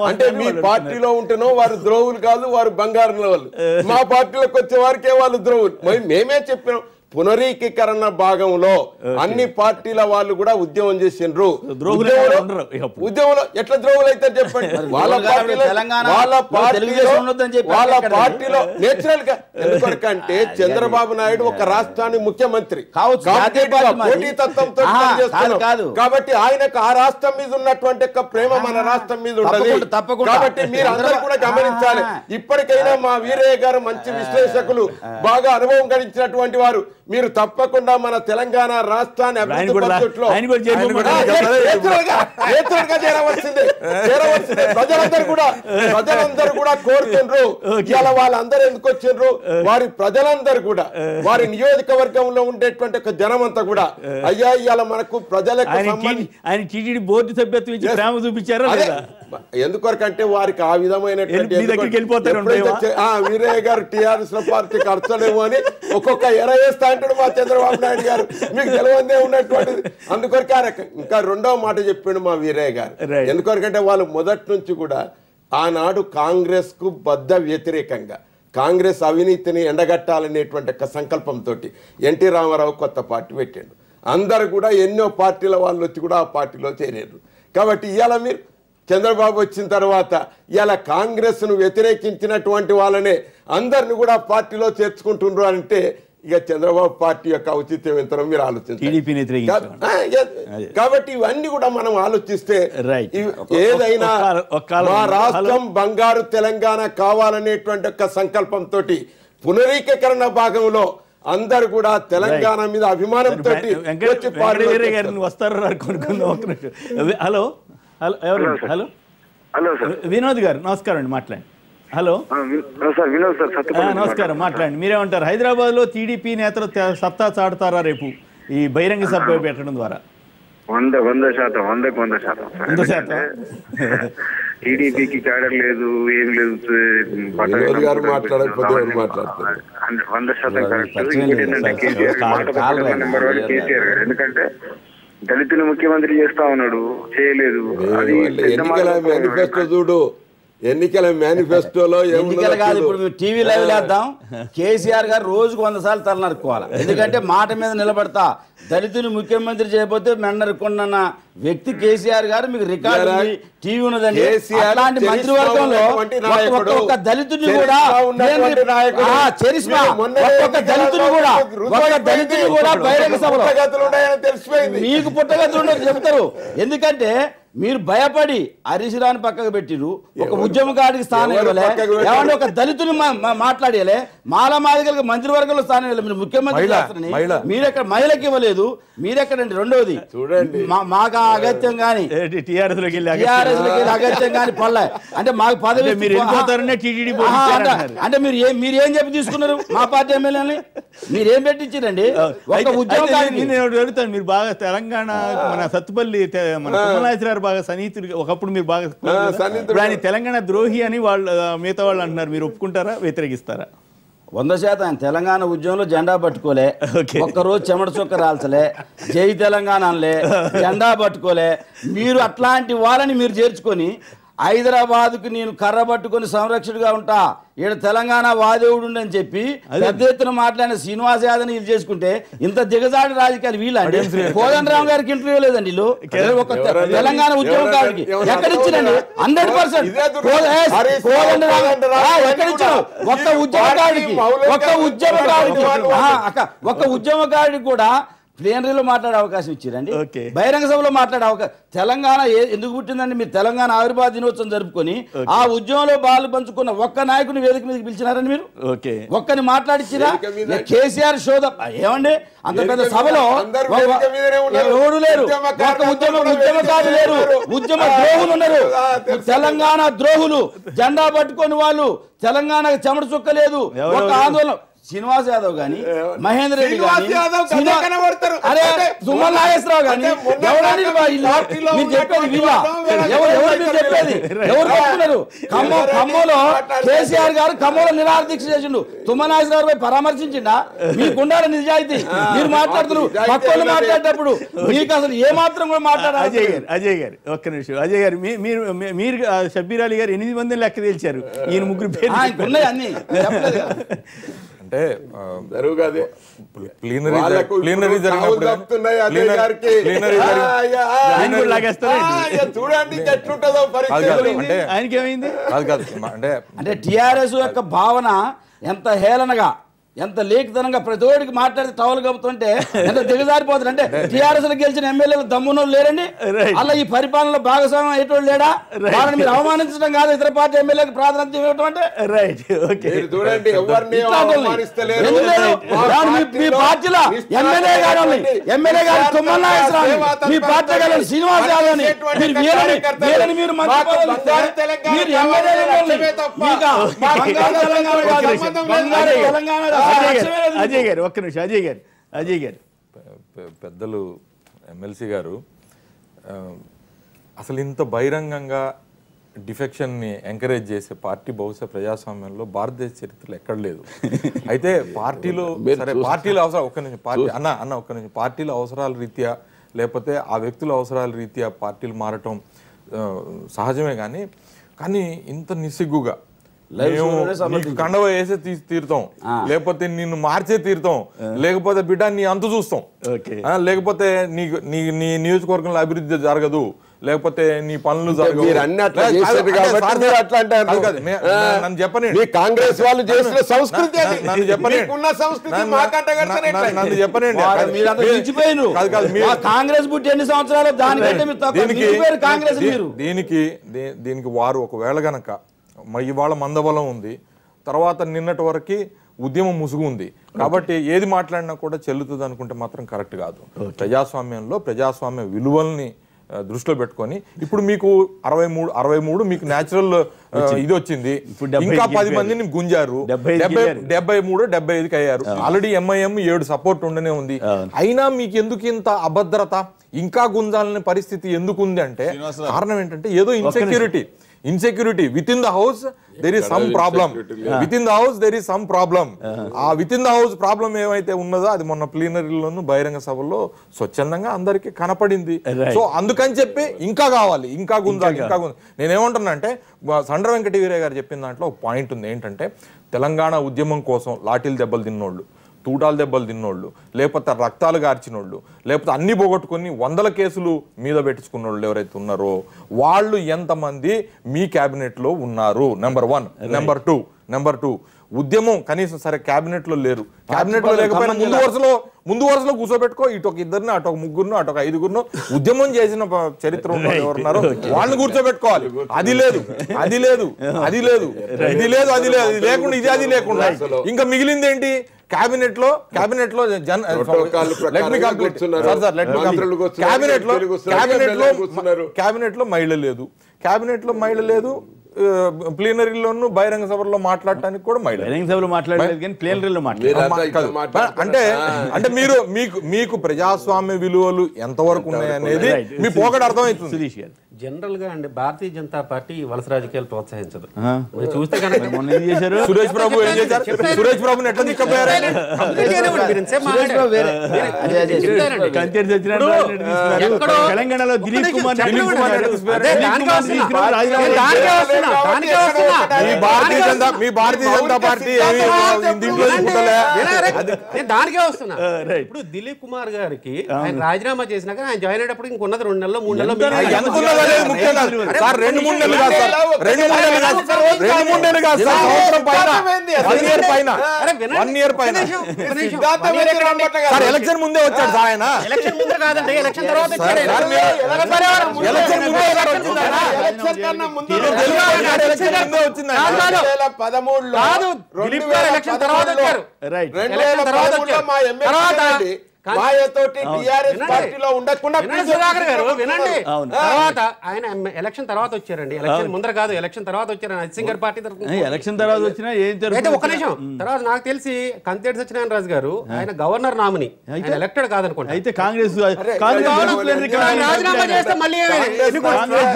అంటే మీ పార్టీలో ఉంటేనో వారు ద్రోహులు కాదు, వారు బంగారు వాళ్ళు. మా పార్టీలోకి వచ్చే వారికే వాళ్ళు ద్రోహులు. మేమే చెప్పినాం, పునరీకీకరణ భాగంలో అన్ని పార్టీల వాళ్ళు కూడా ఉద్యమం చేసిండ్రు. ఉద్యమంలో ఎట్లా ద్రోహులు అయితే చెప్పండి. వాళ్ళ పార్టీలో నేచురల్ గా ఎందుకంటే చంద్రబాబు నాయుడు ఒక రాష్ట్రాన్ని ముఖ్యమంత్రి పోటీతత్వంతో కాబట్టి ఆయనకు ఆ రాష్ట్రం మీద ఉన్నటువంటి ప్రేమ మన రాష్ట్రం మీద ఉండదు. కాబట్టి మీరు అందరూ కూడా గమనించాలి. ఇప్పటికైనా మా వీరయ్య గారు మంచి విశ్లేషకులు, బాగా అనుభవం గడించినటువంటి వారు, మీరు తప్పకుండా మన తెలంగాణ రాష్ట్రాన్ని అభివృద్ధి పద్ధతిలో చేరవలసిందే. ప్రజలందరూ కూడా కోరుతుండ్రు. ఇలా వాళ్ళందరూ ఎందుకు వచ్చిండ్రు, వారి ప్రజలందరూ కూడా వారి నియోజకవర్గంలో ఉండేటువంటి ఒక జనం అంతా కూడా అయ్యా ఇవాళ మనకు ప్రజలకు బోర్డు సభ్యత్వం ఇచ్చి ప్రేమ చూపించారా? ఎందుకొరకంటే వారికి ఆ విధమైనటువంటి వీరయ్య గారు టీఆర్ఎస్ పార్టీ ఖర్చలేమో అని ఒక్కొక్క ఎరవేస్తా అంటాడు మా చంద్రబాబు నాయుడు గారు. మీకు తెలవందే ఉన్నటువంటిది. అందుకొరకే ఇంకా రెండవ మాట చెప్పిండు మా వీరయ్య గారు. ఎందుకొరకంటే వాళ్ళు మొదటి నుంచి కూడా ఆనాడు కాంగ్రెస్ కు బద్ద వ్యతిరేకంగా, కాంగ్రెస్ అవినీతిని ఎండగట్టాలనేటువంటి ఒక సంకల్పంతో ఎన్టీ రామారావు కొత్త పార్టీ పెట్టాడు. అందరు కూడా ఎన్నో పార్టీల వాళ్ళు వచ్చి కూడా ఆ పార్టీలో చేరారు. కాబట్టి ఇవాళ మీరు చంద్రబాబు వచ్చిన తర్వాత ఇలా కాంగ్రెస్ను వ్యతిరేకించినటువంటి వాళ్ళనే అందరిని కూడా పార్టీలో చేర్చుకుంటున్నారు అంటే ఇక చంద్రబాబు పార్టీ యొక్క ఔచిత్యం ఎంతనో మీరు ఆలోచించారు. కాబట్టి ఇవన్నీ కూడా మనం ఆలోచిస్తే ఏదైనా మా రాష్ట్రం బంగారు తెలంగాణ కావాలనేటువంటి ఒక సంకల్పంతో పునరీకీకరణ భాగంలో అందరు కూడా తెలంగాణ మీద అభిమానంతో వస్తారు. హలో హలో ఎవరు? హలో హలో వినోద్ గారు నమస్కారం అండి, మాట్లాడండి. హలో నమస్కారం, మాట్లాడండి. మీరేమంటారు? హైదరాబాద్ లో టీడీపీ నేతలు సత్తా చాటుతారా రేపు ఈ బహిరంగ సభ పెట్టడం ద్వారా? 100% టీడీపీకి క్యాడర్ లేదు, ఏం లేదు, 100% కేసీఆర్ గారు. ఎందుకంటే దళితులు ముఖ్యమంత్రి చేస్తా ఉన్నాడు, చేయలేదు. మేనిఫెస్టో చూడు, ఎన్నికల మేనిఫెస్టోలో ఎన్నికలు కాదు. ఇప్పుడు మేము టీవీ లైవ్ లేద్దాం. కేసీఆర్ గారు రోజుకు 100 సార్లు తలనరుకోవాలి. ఎందుకంటే మాట మీద నిలబడతా. దళితుని ముఖ్యమంత్రి చేయకపోతే మెండరుకున్న వ్యక్తి కేసీఆర్ గారు. మీకు రికార్డు టీవీ ఉన్నదండి. అలాంటి మంత్రివర్గంలో ఒక్క దళితుని కూడా చరిస్మా, ఒక్క దళితుని కూడా బహిరంగ సభలో మీకు పుట్టగతులు ఉండదు చెప్తారు. ఎందుకంటే మీరు భయపడి హరీష్ రావుని పక్కకు పెట్టిరు, ఒక ఉద్యమకాడికి స్థానం ఇవ్వలే, ఏమంటే ఒక దళితుని మాట్లాడలే, మాదిగలకు మంత్రివర్గంలో స్థానం ఇవ్వలేదు. మీరు ముఖ్యమంత్రి చేస్తారని మీరెక్కడ మహిళకి ఇవ్వలేదు, మీరెక్కడండి? రెండవది మాకు అగత్యం కానీ అగత్యం కానీ పడలే అంటే మాకు పదవి అంటే మీరు ఏం చెప్పి తీసుకున్నారు? మా పార్టీ ఎమ్మెల్యేని మీరేం పెట్టించారండి? ఒక ఉద్యోగం మీరు బాగా తెలంగాణ మన సత్తుపల్లి మన కుమ్మనాథరావు బాగా సన్నిహితుడు, ఒకప్పుడు మీరు బాగా ఆయన తెలంగాణ ద్రోహి అని వాళ్ళు మిగతా వాళ్ళు అంటున్నారు. మీరు ఒప్పుకుంటారా, వ్యతిరేకిస్తారా? 100% ఆయన తెలంగాణ ఉద్యమంలో జెండా పట్టుకోలే, ఒక్కరోజు చెమట చుక్క రాల్చలే, జై తెలంగాణ అనలే, జెండా పట్టుకోలే. మీరు అట్లాంటి వాళ్ళని మీరు చేర్చుకొని హైదరాబాద్కు నేను కర్ర పట్టుకొని సంరక్షకుడిగా ఉంటా, ఈడ తెలంగాణ వాదేవుడు అని చెప్పి పెద్ద ఎత్తున మాట్లాడిన శ్రీనివాస్ యాదవ్ వీళ్ళు చేసుకుంటే ఇంత దిగజాడి రాజకీయాలు వీళ్ళండి. కోదండరామ్ గారికి ఇంటర్వ్యూ లేదండి. వీళ్ళు ఒక తెలంగాణ ఉద్యమకారుడికి ఎక్కడ ఇచ్చినండి? 100% కోదండరామ్ ఎక్కడ ఇచ్చారు? ఒక్క ఉద్యమకారుడికి కూడా ప్లేనరీలో మాట్లాడే అవకాశం ఇచ్చారండి, బహిరంగ సభలో మాట్లాడే అవకాశం. తెలంగాణ ఎందుకు పుట్టిందండి? మీరు తెలంగాణ ఆవిర్భావ దినోత్సవం జరుపుకొని ఆ ఉద్యమంలో బాలు పంచుకున్న ఒక్క నాయకుని వేదిక మీదకి పిలిచినారని మీరు ఒక్కని మాట్లాడిచ్చిరా? కేసీఆర్ శోధ ఏమండి? అంత పెద్ద సభలో ఎవరు లేరు, ఒక్క ఉద్యమకారులు లేరు, ఉద్యమ ద్రోహులు ఉన్నారు. తెలంగాణ ద్రోహులు జెండా పట్టుకొని వాళ్ళు తెలంగాణకు చెమట చుక్కలేదు. ఒక ఆందోళన శ్రీనివాస్ యాదవ్ గాని, మహేందర్ రెడ్డి గాని, అరే సుమన్ నాగేశ్వరరావు గాని, మీరు చెప్పేది వీళ్ళ ఎవరు చెప్పేది? ఎవరు చెప్తున్నారు? ఖమ్మంలో కేసీఆర్ గారు ఖమ్మంలో నిరాదీక్ష చేసిండు, సుమన్ నాగేశ్వరరావు పై పరామర్శించిండా? మీకుండాలి నిజాయితీ. మీరు మాట్లాడుతున్నారు, పక్కన మాట్లాడేటప్పుడు మీకు అసలు ఏ మాత్రం కూడా మాట్లాడాలి. అజయ్ గారు ఒక్క నిమిషం. అజయ్ గారు మీరు షబ్బీర్ అలీ గారు 8 మందిని లెక్క తేల్చారు. ఈయన ముగ్గురు పేరు ఉన్నాయి అన్ని అంటే జరుగు అదే ప్లీనరీ వాళ్ళకు ప్లీనరీ కావులు తప్పుతున్నాయి అజయ్ గారికి. చూడండి ఎట్లుంటుందో పరిస్థితి. అంటే ఆయనకి ఏమైంది? కాదు అంటే టీఆర్ఎస్ యొక్క భావన ఎంత హేళనగా, ఎంత లేఖితనంగా ప్రతిోడికి మాట్లాడితే టవల్ కప్పుతుంటే ఎంత దిగజారిపోతుంది. అంటే టీఆర్ఎస్ గెలిచిన ఎమ్మెల్యేలు దమ్మునోళ్ళు లేరండి, అలా ఈ పరిపాలనలో భాగస్వామ్యం అయ్యేటోళ్ళు లేడా? వాళ్ళని మీరు అవమానించడం కాదు, ఇతర పార్టీ ఎమ్మెల్యేకి ప్రాధాన్యత ఇవ్వటం అంటే రైట్. ఓకే, చూడండి ఎవరిని అవమానిస్తలేరు. మీ పార్టీలో ఎమ్మెల్యే గారు తుమ్మల నాగేశ్వరరావు, మీ పార్టీ గారు శ్రీనివాస్ యాదవ్ మీరు అజయ్ గారు ఒక్క నిమిషం. అజయ్ గారు పెద్దలు ఎమ్మెల్సీ గారు అసలు ఇంత బహిరంగంగా డిఫెక్షన్ని ఎంకరేజ్ చేసే పార్టీ బహుశా ప్రజాస్వామ్యంలో భారతదేశ చరిత్రలో ఎక్కడ లేదు. అయితే పార్టీలో సరే పార్టీల అవసరం ఒక్క నిమిషం పార్టీ ఒక్క నిమిషం పార్టీల అవసరాల రీత్యా లేకపోతే ఆ వ్యక్తుల అవసరాల రీత్యా పార్టీలు మారటం సహజమే, కానీ ఇంత నిస్సిగ్గుగా కండవ వేసే తీరుతాం, లేకపోతే నిన్ను మార్చే తీరుతాం, లేకపోతే బిడ్డ నీ అంతు చూస్తాం, లేకపోతే నీ నియోజకవర్గంలో అభివృద్ధి జరగదు, లేకపోతే నీ పనులు జరగవు. నన్ను చెప్పని కాంగ్రెస్ వాళ్ళు చేసిన సంస్కృతి నన్ను చెప్పని కాంగ్రెస్ పుట్టి ఎన్ని సంవత్సరాలు దీనికి వారు ఒకవేళ గనక ఇవాళ మందబలం ఉంది, తర్వాత నిన్నటి వరకు ఉద్యమం ముసుగు ఉంది కాబట్టి ఏది మాట్లాడినా కూడా చెల్లుతుంది అనుకుంటే మాత్రం కరెక్ట్ కాదు. ప్రజాస్వామ్యంలో ప్రజాస్వామ్య విలువల్ని దృష్టిలో పెట్టుకొని ఇప్పుడు మీకు 63 మీకు న్యాచురల్ ఇది వచ్చింది, ఇంకా 10 మందిని గుంజారు, 73 75కి అయ్యారు. ఆల్రెడీ ఎంఐఎం 7 సపోర్ట్ ఉండనే ఉంది. అయినా మీకు ఎందుకు ఇంత అభద్రత, ఇంకా గుంజాలనే పరిస్థితి ఎందుకు ఉంది అంటే కారణం ఏంటంటే ఏదో insecurity within the house there is some problem, ఆ within the house problem ఏమైతే ఉన్నదో అది మొన్న ప్లీనరీలోను బహిరంగ సభలో స్వచ్ఛందంగా అందరికి కనపడింది. సో అందుకని చెప్పి ఇంకా కావాలి, ఇంకా గుంజాలి. నేనేమంటున్నా అంటే సండ్ర వెంకట వీరయ్య గారు చెప్పిన దాంట్లో ఒక పాయింట్ ఉంది. ఏంటంటే తెలంగాణ ఉద్యమం కోసం లాఠీలు దెబ్బలు తిన్నోళ్ళు, తూటాలు దెబ్బలు తిన్నోళ్ళు, లేకపోతే రక్తాలు గార్చినోళ్ళు, లేకపోతే అన్ని పోగొట్టుకుని 100 కేసులు మీద పెట్టించుకున్నోళ్ళు ఎవరైతే ఉన్నారో వాళ్ళు ఎంతమంది మీ క్యాబినెట్లో ఉన్నారు? నెంబర్ 1. నెంబర్ 2 ఉద్యమం కనీసం సరే క్యాబినెట్లో లేరు, క్యాబినెట్లో లేకపోయినా ముందు వరుసలో కూర్చోబెట్టుకో, ఇటు ఒక ఇద్దరిని, అటు ఒక ముగ్గురును, అటు ఒక 5గురును ఉద్యమం చేసిన చరిత్ర ఉన్న ఎవరున్నారో వాళ్ళని కూర్చోబెట్టుకోవాలి. అది లేదు ఇది లేకుండా ఇది అది లేకుండా ఇంకా మిగిలింది ఏంటి? క్యాబినెట్ లో క్యాబినెట్ లో మహిళ లేదు, ప్లీనరీలోను బహిరంగ సభలో మాట్లాడటానికి కూడా బహిరంగ సభలో మాట్లాడలేదు కానీ ప్లీనరీలో మాట్లాడారు. అంటే మీకు ప్రజాస్వామ్య విలువలు ఎంతవరకు ఉన్నాయనేది మీ పోకడ అర్థమవుతుంది. సురేష్ గారు జనరల్ గా అండి భారతీయ జనతా పార్టీ వలస రాజకీయాలు ప్రోత్సహించదు. చూస్తే కనుక సురేష్ ప్రభు ఏం చేశారు? సురేష్ ప్రభుని ఎట్లా తీసుకుపోయారు? తెలంగాణలో దిలీప్ కుమార్ మీ భారతీయ జనతా పార్టీ దానికే వస్తున్నా. ఇప్పుడు దిలీప్ కుమార్ గారికి ఆయన రాజీనామా చేసినాక ఆయన జాయిన్ అయ్యేటప్పుడు ఇంకొన్నది 2 నెలలు 3 నెలలు ఎలక్షన్ ముందే వచ్చాడు ఆయన. ఎలక్షన్ ముందే కాదండి, ఎలక్షన్ తర్వాత తర్వాత ఆయన ఎలక్షన్ తర్వాత వచ్చారండి. ఎలక్షన్ ముందర కాదు, ఎలక్షన్ తర్వాత వచ్చారు. సింగర్ పార్టీ ఎలక్షన్ తర్వాత వచ్చినా అయితే ఒక నిమిషం తర్వాత నాకు తెలిసి కంతేటి సత్యనారాయణ రాజు గారు ఆయన గవర్నర్ నామినీ, ఆయన ఎలక్టెడ్ కాదనుకోండి. అయితే కాంగ్రెస్ రాజీనామా చేస్తే మళ్ళీ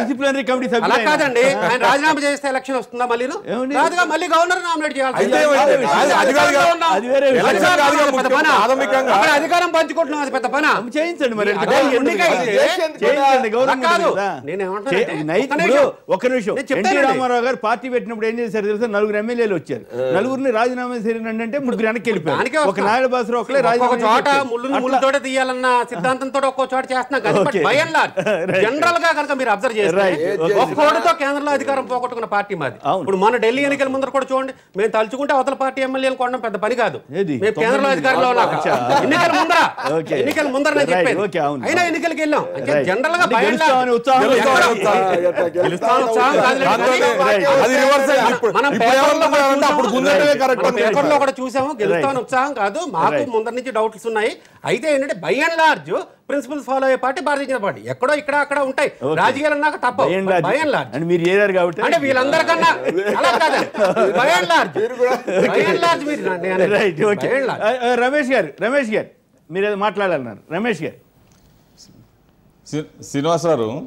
డిసిప్లినరీ కమిటీ అలా కాదండి, ఆయన రాజీనామా చేస్తే ఎలక్షన్ వస్తుందా? మళ్ళీ రాదుగా, మళ్ళీ గవర్నర్ నామినేట్ చేయాలి. అధికారం పంచుకుంటున్నాం, అది పెద్ద పని చేయించండి మరి. అదే ఎన్నిక అయితే చేయించండి, గౌరవం కాదు. ఉంది కదా. నేను ఒక నిమిషం ఎన్టీ రామారావు గారు పార్టీ పెట్టినప్పుడు ఏం చేశారు తెలుసా? 4 ఎమ్మెల్యేలు వచ్చారు, 4 రాజీనామా చేయండి అంటే 3 వెనక్కి వెళ్ళిపోయారు. ఒక నాయుడు బాసురావు ఒకలే చోట ముళ్ళుతోట తీయాలన్న సిద్ధాంతంతో ఒక్కో చోట చేస్తున్నాం కానీ బై అండ్ లార్జ్ జనరల్ గా కనుక మీరు అబ్జర్వ్ చేస్తే ఒక్కోటితో కేంద్రంలో అధికారం పోగొట్టుకున్న పార్టీ మాది. ఇప్పుడు మన ఢిల్లీ ఎన్నికల ముందర కూడా చూడండి, మేము తలుచుకుంటే అవతల పార్టీ ఎమ్మెల్యేలు కొనడం పెద్ద పని కాదు. మేము కేంద్రంలో అధికారంలో ఉన్నాం. ఎన్నికల ముందర నేను చెప్పేది. అయినా ఎన్నికలకి వెళ్ళాం. జనరల్ గా బై అండ్ లార్జ్ మనం పేపర్లో కూడా చూసాము, గెలుస్తామని ఉత్సాహం కాదు, మాకు ముందర నుంచి డౌట్స్ ఉన్నాయి. అయితే ఏంటంటే by and large principles follow అయ్యే పార్టీ భారతీయ జనతా పార్టీ. ఎక్కడో ఇక్కడ అక్కడ ఉంటాయి రాజకీయాలు అన్నాక తప్ప బై అండ్ లార్జ్ మీరు ఏరారు కాబట్టి అంటే వీళ్ళందరికన్నా అలా కాదు. బై అండ్ లార్జ్ మీరు రమేష్ గారు మీరు ఏదో మాట్లాడాలన్నారు. రమేష్ గారు శ్రీనివాసరావు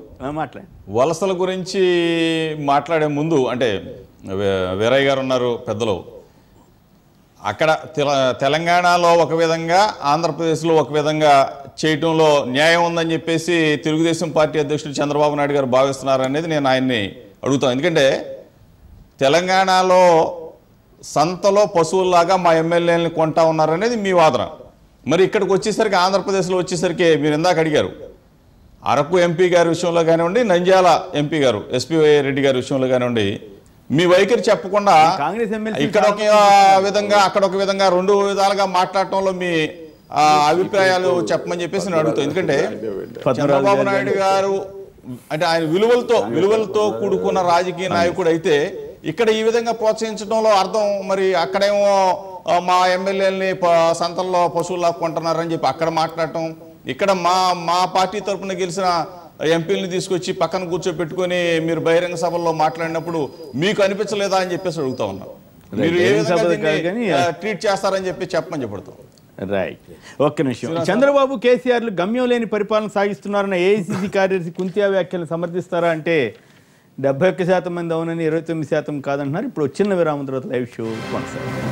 మాట్లాడండి. వలసల గురించి మాట్లాడే ముందు అంటే వీరయ్య గారు ఉన్నారు పెద్దలు, అక్కడ తెలంగాణలో ఒక విధంగా ఆంధ్రప్రదేశ్లో ఒక విధంగా చేయటంలో న్యాయం ఉందని చెప్పేసి తెలుగుదేశం పార్టీ అధ్యక్షుడు చంద్రబాబు నాయుడు గారు భావిస్తున్నారు అనేది నేను ఆయన్ని అడుగుతాను. ఎందుకంటే తెలంగాణలో సంతలో పశువుల్లాగా మా ఎమ్మెల్యేలని కొంటా ఉన్నారనేది మీ వాదన. మరి ఇక్కడికి వచ్చేసరికి ఆంధ్రప్రదేశ్లో వచ్చేసరికి మీరు ఇందాక అడిగారు, అరకు ఎంపీ గారి విషయంలో కానివ్వండి, నంద్యాల ఎంపీ గారు ఎస్పీ రెడ్డి గారి విషయంలో కానివ్వండి, మీ వైఖరి చెప్పకుండా ఇక్కడ ఒక విధంగా అక్కడ ఒక విధంగా 2 విధాలుగా మాట్లాడటంలో మీ అభిప్రాయాలు చెప్పమని చెప్పేసి నేను అడుగుతాను. ఎందుకంటే చంద్రబాబు నాయుడు గారు అంటే ఆయన విలువలతో కూడుకున్న రాజకీయ నాయకుడు అయితే ఇక్కడ ఈ విధంగా ప్రోత్సహించడంలో అర్థం మరి అక్కడేమో మా ఎమ్మెల్యేలని సంతల్లో పశువులు లాక్కుంటున్నారని చెప్పి అక్కడ మాట్లాడటం, ఇక్కడ మా పార్టీ తరఫున గెలిచిన ఎంపీలని తీసుకొచ్చి పక్కన కూర్చోబెట్టుకొని మీరు బహిరంగ సభల్లో మాట్లాడినప్పుడు మీకు అనిపించలేదా అని చెప్పేసి అడుగుతా ఉన్నారు. మీరు ఏ విధంగా ట్రీట్ చేస్తారని చెప్పమని చెబుతాం. రైట్, ఒక్క నిమిషం. చంద్రబాబు కేసీఆర్లు గమ్యం లేని పరిపాలన సాగిస్తున్నారన్న ఏఐసీసీ కార్యదర్శి కుంతియా వ్యాఖ్యలను సమర్థిస్తారా అంటే 71% మంది అవునని, 29% కాదంటున్నారు. ఇప్పుడు చిన్న విరామం తర్వాత లైవ్ షో కొనసాగుతుంది.